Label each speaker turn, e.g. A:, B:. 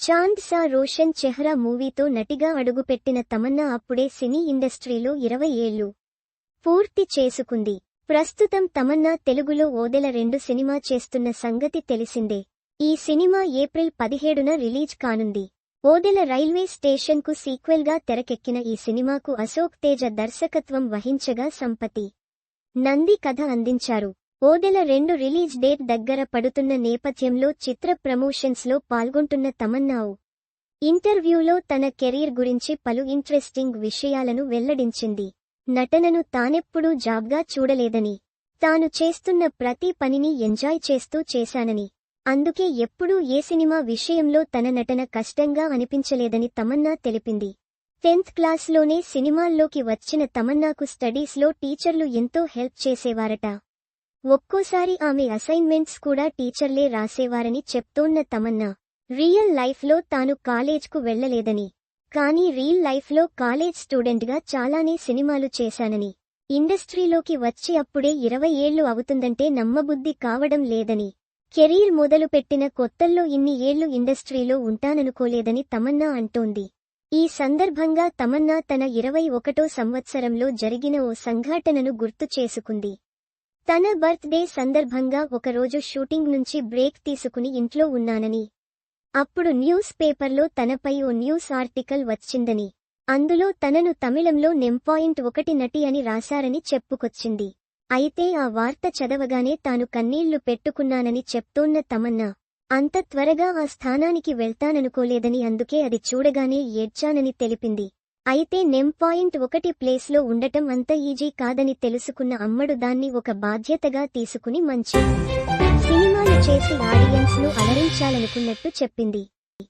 A: చాంద్ సా రోషన్ చెహ్రా మూవీతో నటిగా అడుగుపెట్టిన తమన్నా అప్పుడే సినీ ఇండస్ట్రీలో 20 ఏళ్లు పూర్తి చేసుకుంది. ప్రస్తుతం తమన్నా తెలుగులో ఓదెల 2 సినిమా చేస్తున్న సంగతి తెలిసిందే. ఈ సినిమా ఏప్రిల్ 17న రిలీజ్ కానుంది. ఓదెల రైల్వే స్టేషన్కు సీక్వెల్గా తెరకెక్కిన ఈ సినిమాకు అశోక్ తేజ దర్శకత్వం వహించగా సంపతి నంది కథ అందించారు. ఓదెల 2 రిలీజ్ డేట్ దగ్గర పడుతున్న నేపథ్యంలో చిత్ర ప్రమోషన్స్లో పాల్గొంటున్న తమన్నా ఇంటర్వ్యూలో తన కెరీర్ గురించి పలు ఇంట్రెస్టింగ్ విషయాలను వెల్లడించింది. నటనను తానెప్పుడూ జాబ్గా చూడలేదని, తాను చేస్తున్న ప్రతి పనిని ఎంజాయ్ చేస్తూ చేశానని, అందుకే ఎప్పుడూ ఏ సినిమా విషయంలో తన నటన కష్టంగా అనిపించలేదని తమన్నా తెలిపింది. 10th క్లాస్లోనే సినిమాల్లోకి వచ్చిన తమన్నాకు స్టడీస్లో టీచర్లు ఎంతో హెల్ప్ చేసేవారట. ఒక్కోసారి ఆమె అసైన్మెంట్స్ కూడా టీచర్లే రాసేవారని చెప్తోన్న తమన్నా, రియల్ లైఫ్లో తాను కాలేజ్కు వెళ్లలేదని, కానీ రియల్ లైఫ్లో కాలేజ్ స్టూడెంట్గా చాలానే సినిమాలు చేశానని, ఇండస్ట్రీలోకి వచ్చి అప్పుడే 20 ఏళ్లు అవుతుందంటే నమ్మబుద్ధి కావడం లేదని, కెరీర్ మొదలుపెట్టిన కొత్తల్లో ఇన్ని ఏళ్లు ఇండస్ట్రీలో ఉంటాననుకోలేదని తమన్నా అంటోంది. ఈ సందర్భంగా తమన్నా తన 21వ సంవత్సరంలో జరిగిన ఓ సంఘటనను గుర్తు చేసుకుంది. తన బర్త్డే సందర్భంగా ఒకరోజు షూటింగ్ నుంచి బ్రేక్ తీసుకుని ఇంట్లో ఉన్నానని, అప్పుడు న్యూస్ పేపర్లో తనపై ఓ న్యూస్ ఆర్టికల్ వచ్చిందని, అందులో తనను తమిళంలో .1 నటి అని రాశారని చెప్పుకొచ్చింది. అయితే ఆ వార్త చదవగానే తాను కన్నీళ్లు పెట్టుకున్నానని చెప్తోన్న తమన్నా, అంత త్వరగా ఆ స్థానానికి వెళ్తాననుకోలేదని, అందుకే అది చూడగానే ఏడ్చానని తెలిపింది. అయితే .1 ప్లేస్లో ఉండటం అంత ఈజీ కాదని తెలుసుకున్న అమ్మడు దాన్ని ఒక బాధ్యతగా తీసుకుని మంచి సినిమాలు చేసి ఆడియన్స్ను అలరించాలనుకున్నట్టు చెప్పింది.